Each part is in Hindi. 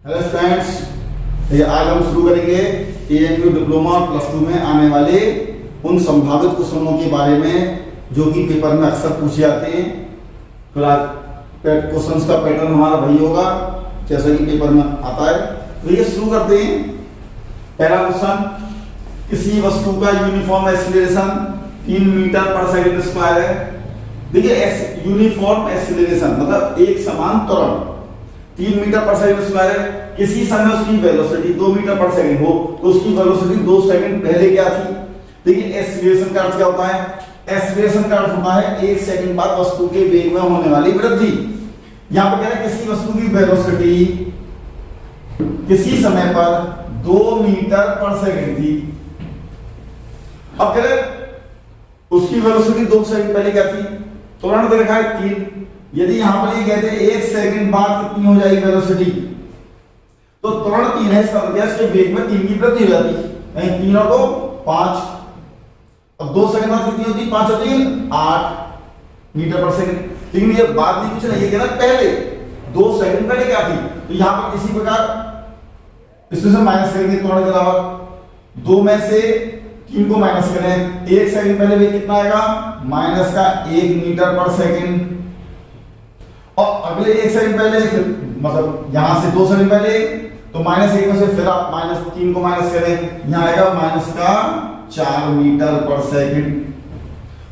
हेलो स्टूडेंट्स, आज हम शुरू करेंगे एएमयू डिप्लोमा प्लस 2 में आने वाले उन संभावित क्वेश्चनों के बारे में जो कि पेपर में अक्सर पूछे जाते हैं। फिर आज क्वेश्चंस का पैटर्न हमारा वही होगा जैसा कि पेपर में आता है। तो ये शुरू करते हैं। पहला क्वेश्चन, किसी वस्तु का यूनिफॉर्म एक्सीलरेशन 3 मीटर पर सेकंड स्क्वायर है। देखिए यूनिफॉर्म एक्सीलरेशन मतलब एक समान त्वरण 3 मीटर पर सेकंड स्क्वायर है। किसी समय उसकी वेलोसिटी 2 मीटर पर सेकंड हो तो उसकी वेलोसिटी 2 सेकंड पहले क्या थी। देखिए एक्सीलरेशन का अर्थ क्या होता है? एक्सीलरेशन का अर्थ होता है 1 सेकंड बाद वस्तु के वेग में होने वाली वृद्धि। यहां पर कह रहे हैं किसी वस्तु की वेलोसिटी किसी समय पर 2 मीटर पर सेकंड थी। अब कह रहे उसकी वेलोसिटी 2 सेकंड पहले क्या थी? तुरंत देखा है 3। यदि यहां पर ये कहते हैं 1 सेकंड बाद कितनी हो जाएगी वेलोसिटी, तो त्वरण 3 है, इसका मतलब इसके वेग में 3 की वृद्धि हो जाती है। 3 और 2 5। अब 2 सेकंड बाद कितनी होती है? 5 और 3 8 मीटर पर सेकंड। लेकिन ये बात नहीं कुछ नहीं, ये कहना पहले 2 सेकंड पहले क्या थी। तो यहां पर इसी प्रकार इसमें से माइनस करेंगे त्वरण के अलावा 2 में से 3 को माइनस करें, 1 सेकंड पहले वेग कितना आएगा? माइनस का 1 मीटर पर सेकंड। और अगले 1 सेकंड पहले मतलब यहां से 2 सेकंड पहले तो -1 में से फिर आप -3 को माइनस करें, यहां आएगा माइनस का 4 मीटर पर सेकंड।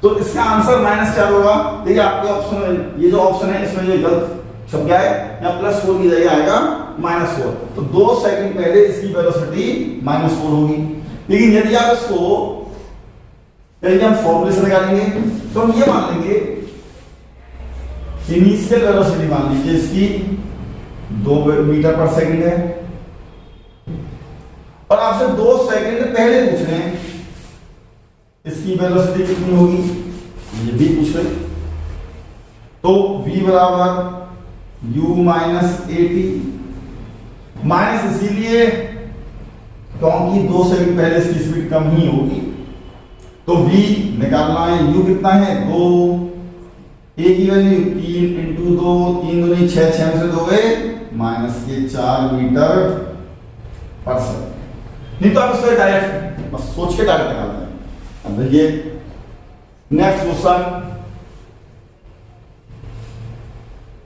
तो इसका आंसर -4 होगा। देखिए आपके ऑप्शन में ये जो ऑप्शन है इसमें ये गलत छप गया है, यहां +4 की जगह आएगा -4। तो 2 सेकंड पहले इसकी वेलोसिटी -4 होगी। लेकिन यदि आप इसको हम फॉर्मूले से निकालेंगे तो हम ये मान लेंगे इनिशियल वेलोसिटी मान लीजिए इसकी 2 मीटर पर सेकंड है और आपसे 2 सेकंड पहले पूछ रहे हैं इसकी वेलोसिटी कितनी होगी, ये भी पूछ रहे। तो v बराबर u माइनस 80 माइनस इसीलिए क्योंकि 2 सेकंड पहले इसकी स्पीड कम ही होगी। तो v निकालना है, u कितना है 2, a की वैल्यू 3 इंटू 2 3 दूनी 6, 6 में से 2 गए माइनस के 4 मीटर पर सेकंड। नहीं तो आप इसको डायरेक्ट बस सोच के डायरेक्ट निकालते हैं। अब देखिए नेक्स्ट क्वेश्चन,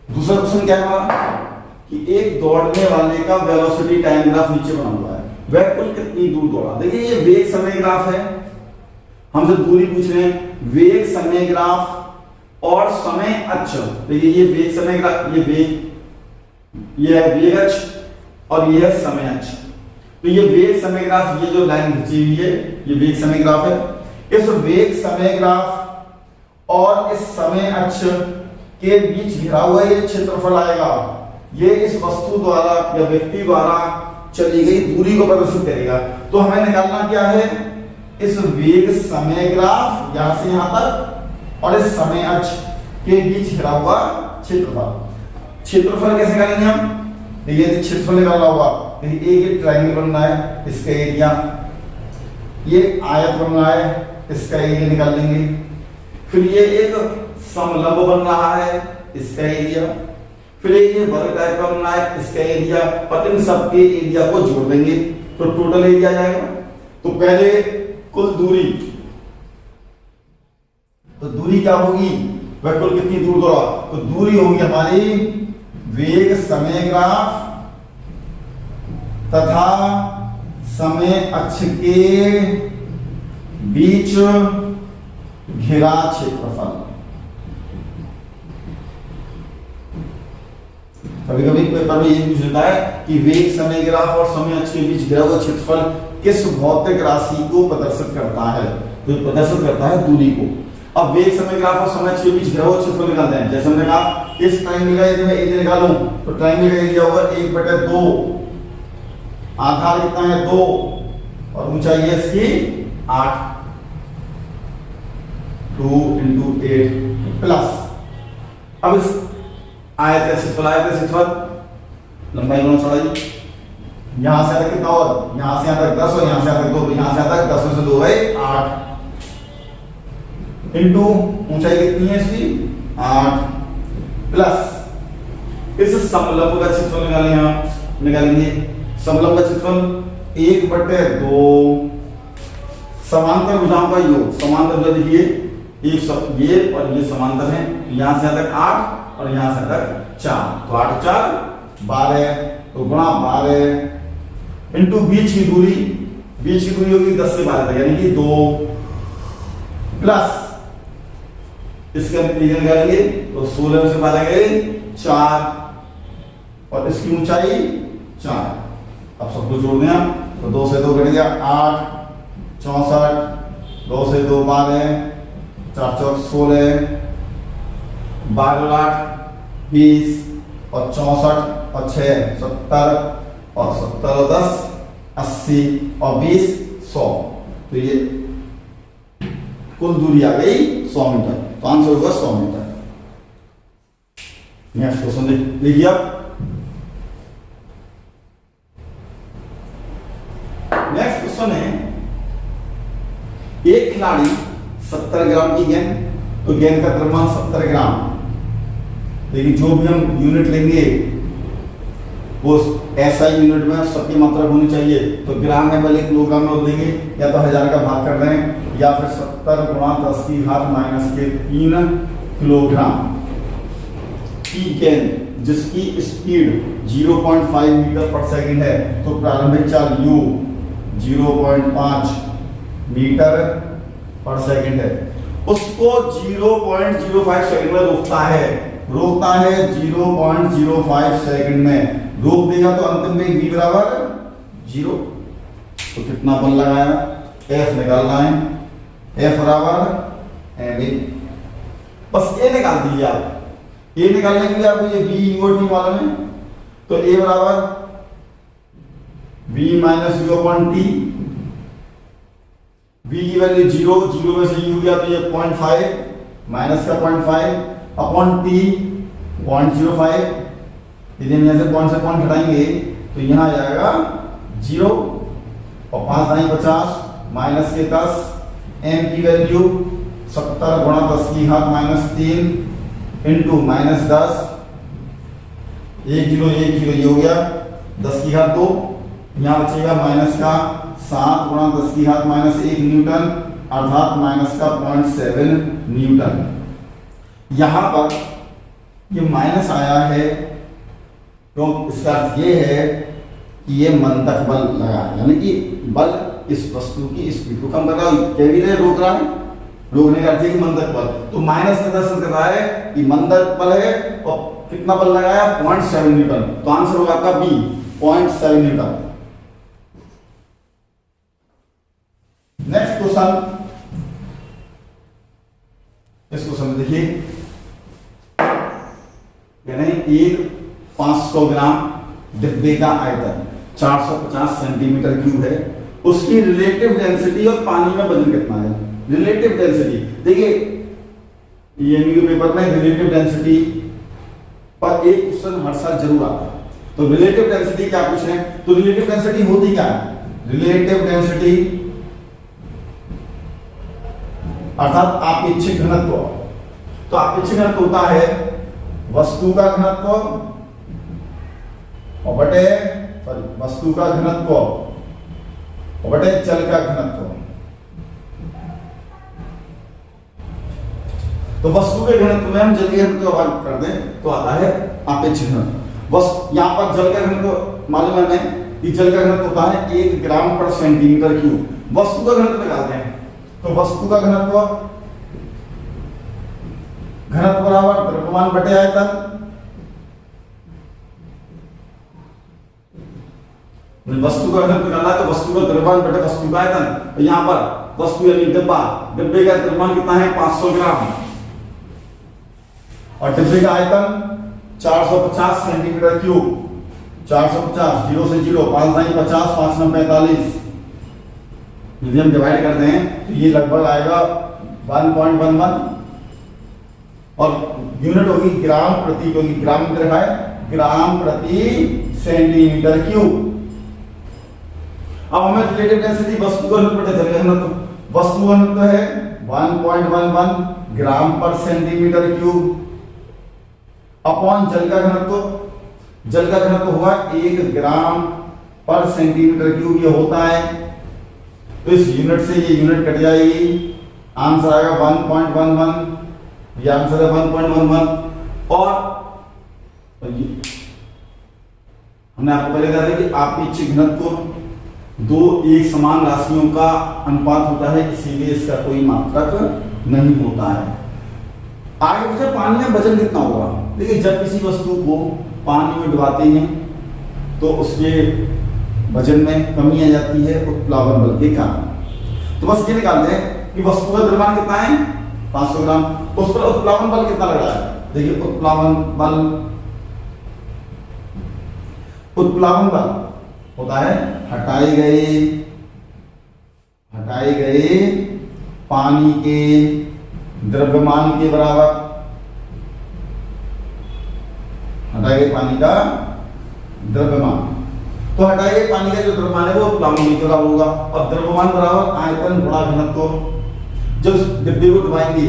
दूसरा क्वेश्चन क्या है कि एक दौड़ने वाले का वेलोसिटी टाइम ग्राफ नीचे बना हुआ है, वह कुल कितनी दूर दौड़ा। देखिए ये वेग समय ग्राफ है, हमसे दूरी पूछ रहे हैं। वेग समय ग्राफ और समय अक्ष, देखिए ये वेग समय ग्राफ, ये वेग, ये है वेग अक्ष और ये है समय अक्ष। तो ये वेग समय ग्राफ, ये जो लाइन खींची हुई है ये वेग समय ग्राफ है। इस वेग समय ग्राफ और इस समय अक्ष के बीच घिरा हुआ ये क्षेत्रफल आएगा, ये इस वस्तु द्वारा या व्यक्ति द्वारा चली गई दूरी को प्रदर्शित करेगा। तो हमें निकालना क्या है, इस वेग समय ग्राफ यहां से यहां तक और इस समय अक्ष के बीच घिरा हुआ क्षेत्रफल। क्षेत्रफल कैसे निकालेंगे हम? देखिए यदि क्षेत्रफल निकालना होगा, देखिए एक ट्रायंगल बनना है, इसका एरिया, ये आयत बनना है, इसका एरिया निकाल लेंगे। फिर ये एक समलंब बन रहा है, इसका एरिया, फिर ये वर्ग टाइप का बनना है, इसका एरिया, और इन सब के एरिया को जोड़ देंगे तो टोटल एरिया जाएगा। तो पहले कुल दूरी, तो दूरी क्या होगी, वह कुल कितनी दूर दौड़ा, तो दूरी होगी हमारी वेग समय ग्राफ तथा समय अक्ष के बीच घिरा क्षेत्रफल। कभी-कभी पेपर में ये पूछ लेता है कि वेग समय ग्राफ और समय अक्ष के बीच घिरा हुआ क्षेत्रफल किस भौतिक राशि को प्रदर्शित करता है, तो प्रदर्शित करता है दूरी को। अब वेग समय ग्राफ और समय अक्ष के बीच घिरा हुआ क्षेत्रफल निकालते हैं। जैसे हमने कहा इस ट्रायंगल का यदि मैं एरिया निकालूं तो ट्रायंगल का एरिया होगा 1/2, आधार कितना है 2 और ऊंचाई है इसकी 8, 2 इंटू 8 प्लस। अब इस आयत क्षेत्रफल लंबाई गुणा चौड़ाई, यहां से तक कितना और यहां से यहां तक 10 और यहां से यहां तक 2, तो यहां से यहां तक 10 में से 2 है 8 इंटू ऊंचाई कितनी है इसकी 8 प्लस इस समलंब का क्षेत्रफल निकालेंगे आप निकालेंगे। समलंब का क्षेत्रफल 1/2 समांतर भुजाओं का योग। समांतर भुजा देखिए एक ये और ये समांतर है, यहां से तक 8 और यहां से तक 4, तो 8 4 12, तो गुणा 12 इंटू बीच की दूरी होगी 10 से 12 तक, यानी कि 2 प्लस इसका निकालेंगे तो 16 से 12 गए 4 और इसकी ऊंचाई 4। अब सबको जोड़ दें आप, तो 2 से 2 कट गया 8 64, 2 से 2 12, 4 4 16, 12 8 20 और 64 और 6 70 और 70 और 10 80 और 20 100, तो ये कुल दूरी आ गई 100 मीटर, तो आंसर होगा 100 मीटर। नेक्स्ट क्वेश्चन देखिए आप। नेक्स्ट क्वेश्चन है, एक खिलाड़ी 70 ग्राम की गेंद, तो गेंद का द्रव्यमान 70 ग्राम, लेकिन जो भी हम यूनिट लेंगे वो ऐसा यूनिट में सबकी मात्रा होनी चाहिए, तो ग्राम में पहले किलोग्राम में देंगे, या तो 1000 का भाग कर रहे हैं, या फिर 70 गुणा 10 की घात -3 किलोग्राम की गेंद जिसकी स्पीड 0.5 मीटर पर सेकंड है, तो प्रारंभिक चाल u 0.5 मीटर पर सेकंड है, उसको 0.05 सेकंड में रोकता है 0.05 सेकंड में रोक देगा, तो अंतिम में v बराबर 0, तो कितना बल लगाया, F निकालना है, F बराबर ma, बस a निकाल दीजिए आप। a निकालने के लिए आपको ये v u मालूम है, तो a बराबर v minus u upon t, v की वैल्यू 0 में से u गया तो ये 0.5 माइनस का 0.5 अपॉन t 0.05, यदि हम यहाँ से पॉइंट हटाएंगे तो यहाँ आ जाएगा 0 और 5 दाई 50 माइनस के 10, m की वैल्यू 70 गुणा 10 की घात -3 इंटू -10, 1 0 ये हो गया 10 की घात 2, यहाँ बचेगा माइनस का 7 गुणा 10 की घात -1 न्यूटन, अर्थात माइनस का 0.7 न्यूटन। यहां पर ये माइनस आया है तो इसका अर्थ ये है कि ये मंदक बल लगा, यानी कि बल इस वस्तु की स्पीड को कम कर रहा है, रोक रहा है, रोकने का अर्थ है कि मंदक बल, तो माइनस का दर्शन कर रहा है कि मंदक बल है और कितना बल लगाया 0.7 न्यूटन, तो आंसर होगा आपका बी 0.7 न्यूटन। नेक्स्ट क्वेश्चन, इस क्वेश्चन में देखिए एक 500 ग्राम डिब्बे का आयतन 450 सेंटीमीटर क्यूब है, उसकी रिलेटिव डेंसिटी और पानी में वजन कितना है। रिलेटिव डेंसिटी देखिए ईएमयू के पेपर में रिलेटिव डेंसिटी पर एक क्वेश्चन हर साल जरूर आता है, तो रिलेटिव डेंसिटी क्या पूछ रहे हैं, तो रिलेटिव डेंसिटी होती क्या है, रिलेटिव डेंसिटी अर्थात आपेक्षिक घनत्व, तो आपेक्षिक घनत्व होता है वस्तु का घनत्व और वस्तु का घनत्व और जल का घनत्व। तो वस्तु के घनत्व में हम जल के घनत्व का भाग कर दें तो आता है आपेक्षिक घनत्व। बस यहां पर जल का घनत्व मालूम है हमें कि जल का घनत्व होता है 1 ग्राम पर सेंटीमीटर क्यूब। वस्तु का घनत्व निकालते हैं, तो वस्तु का घनत्व बराबर द्रव्यमान बटे आयतन, वस्तु का घनत्व निकालना है तो वस्तु का द्रव्यमान बटे वस्तु का आयतन, तो यहां पर वस्तु यानी डिब्बे का द्रव्यमान कितना है 500 ग्राम और डिब्बे का आयतन 450 सेंटीमीटर क्यूब। 450 0 से 0 5 9 50 5 9 45, यदि हम डिवाइड करते हैं तो ये लगभग आएगा 1.11 और यूनिट होगी ग्राम प्रति, क्योंकि ग्राम में रखा है ग्राम प्रति सेंटीमीटर क्यूब। अब हमें रिलेटिव डेंसिटी वस्तु का घनत्व जल का घनत्व, वस्तु घनत्व है 1.11 ग्राम पर सेंटीमीटर क्यूब अपॉन जल का घनत्व जल का घनत्व होगा 1 ग्राम पर सेंटीमीटर क्यूब, ये होता है। तो इस यूनिट से ये यूनिट कट जाएगी, आंसर आएगा 1.11, ये आंसर है 1.11। और हमने आपको पहले कहा था कि अपेक्षित घनत्व दो एक समान राशियों का अनुपात होता है, इसीलिए इसका कोई मात्रक नहीं होता है। आगे पूछा पानी में वजन कितना होगा। देखिए जब किसी वस्तु को पानी में डुबाते हैं तो उसके वजन में कमी आ जाती है उत्प्लावन बल के कारण। तो बस ये निकालते हैं कि वस्तु का द्रव्यमान कितना है 500 ग्राम, उस पर उत्प्लावन बल कितना लग रहा है। देखिए उत्प्लावन बल होता है हटाए गए पानी के द्रव्यमान के बराबर, हटाए गए पानी का द्रव्यमान। तो हटाए गए पानी का जो द्रव्यमान है वो उत्प्लावन के बराबर होगा, और द्रव्यमान बराबर आयतन गुणा घनत्व। जब डिब्बे को डुबाएंगे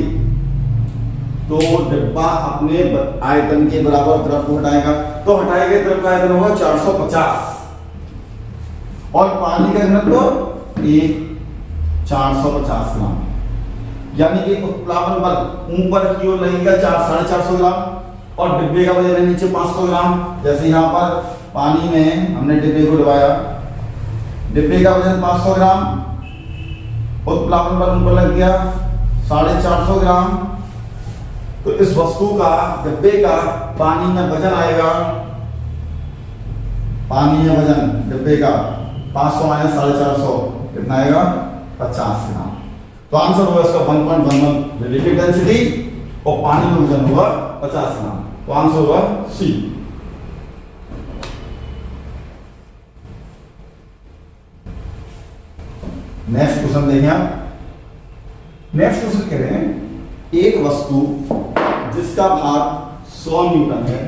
तो डिब्बा अपने आयतन के बराबर द्रव को हटाएगा, तो हटाए गए द्रव का आयतन होगा 450 और पानी का घनत्व 450 ग्राम। यानी कि उत्प्लावन बल ऊपर की ओर लगेगा 450 ग्राम और डिब्बे का वजन है नीचे 500 ग्राम। जैसे यहाँ पर पानी में हमने डिब्बे को डुबाया, डिब्बे का वजन 500 ग्राम, उत्प्लावन बल ऊपर लग गया 450 ग्राम। तो इस वस्तु का डिब्बे का पानी में वजन आएगा, पानी में वजन डिब्बे का 500 माइनस 450 कितना आएगा 50 ग्राम। तो आंसर होगा इसका 1.11 रिलेटिव डेंसिटी और पानी में वजन होगा 50 ग्राम। तो आंसर होगा सी। नेक्स्ट क्वेश्चन देखें आप। नेक्स्ट क्वेश्चन कह रहे हैं एक वस्तु जिसका भार 100 न्यूटन है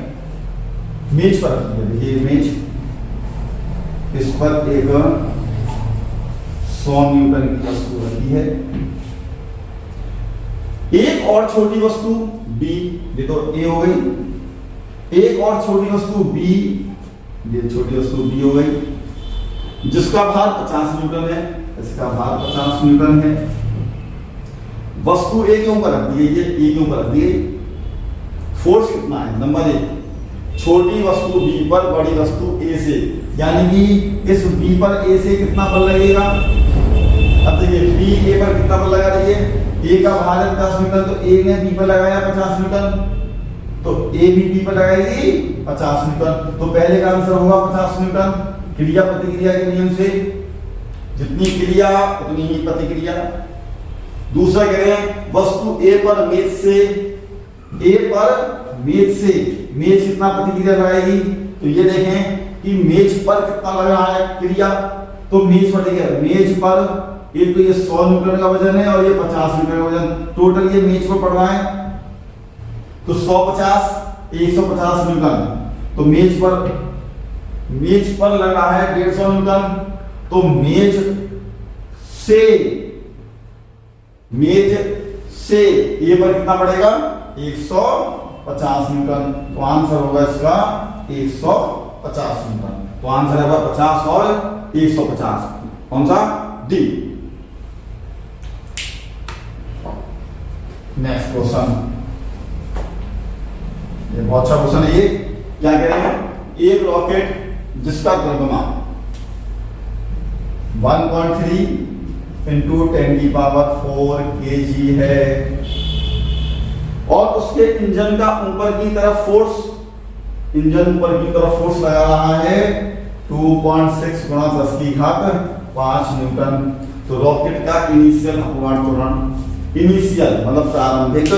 मेज पर रखी है। देखिए मेज, इस पर एक 100 न्यूटन की वस्तु रखी है। एक और छोटी वस्तु B, ये तो A हो गई, एक और छोटी वस्तु B, ये छोटी वस्तु B हो गई, जिसका भार 50 न्यूटन है, इसका भार 50 न्यूटन है। वस्तु A के ऊपर रख दी है, ये A के ऊपर रख दी है। फोर्स कितना है, नंबर 1 छोटी वस्तु B पर बड़ी वस्तु A से, यानी कि इस B पर A से कितना बल लगेगा। अब देखिए B A पर कितना बल लगा रही है, A का भार है 50 न्यूटन, तो A ने B पर लगाया 50 न्यूटन, तो A भी B पर लगाएगी 50 न्यूटन। तो पहले का आंसर होगा 50 न्यूटन। क्रिया प्रतिक्रिया के नियम से जितनी क्रिया उतनी ही प्रतिक्रिया। दूसरा कह रहे हैं वस्तु A पर मेज से, A पर मेज कितना प्रतिक्रिया लगाएगी। तो ये देखें कि मेज पर कितना लग रहा है क्रिया, तो मेज पर देखिए मेज पर एक तो ये 100 न्यूटन का वजन है और ये 50 न्यूटन का वजन, टोटल ये मेज पर पड़ रहा है। तो 150 150 न्यूटन, तो मेज पर लग रहा है 150 न्यूटन। तो मेज से ये पर कितना पड़ेगा 150 न्यूटन। तो आंसर होगा इसका 150 न्यूटन। तो आंसर है 50 और 150, कौन सा डी। नेक्स्ट क्वेश्चन, ये बहुत अच्छा क्वेश्चन है। ये क्या कह रहे हैं एक रॉकेट जिसका द्रव्यमान 1.3 इंटू 10⁴ kg है और उसके इंजन का ऊपर की तरफ फोर्स लगा रहा है 2.6 गुणा 10⁵ न्यूटन। तो रॉकेट का इनिशियल अपवार्ड त्वरण, इनिशियल मतलब प्रारंभिक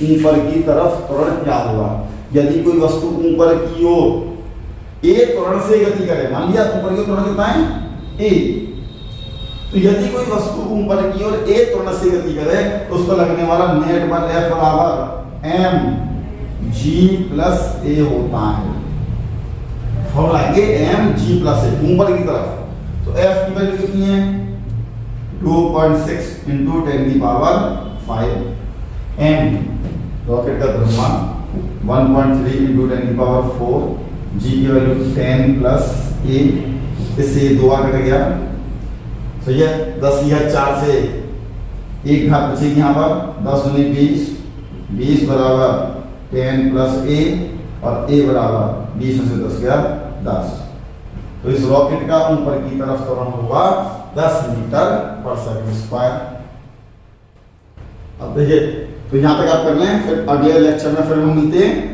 ऊपर की तरफ त्वरण क्या होगा। यदि कोई वस्तु ऊपर की ओर ए त्वरण से गति करे, मान लिया ऊपर की त्वरण कितना है ए, तो यदि कोई वस्तु ऊपर की ओर ए त्वरण से गति करे तो उसको लगने वाला नेट बल F बराबर mg+a होता है। फॉर्मूला है mg+a ऊपर की तरफ। तो F की वैल्यू कितनी है 2.6 इंटू 10⁵ m, रॉकेट का द्रव्यमान 1.3 इंटू 10⁴ जी की वैल्यू 10 प्लस ए, इससे 2 आ कट गया, सही है। 10 यह 4 से एक घात बचेगी यहाँ पर, 10 दूनी 20, 20 बराबर 10 प्लस ए, और ए बराबर 20 में से 10 गया 10। तो इस रॉकेट का ऊपर की तरफ त्वरण होगा 10 मीटर पर सेकंड स्क्वायर। अब देखिए, तो यहाँ तक आप कर लें, फिर अगले लेक्चर में फिर हम मिलते हैं।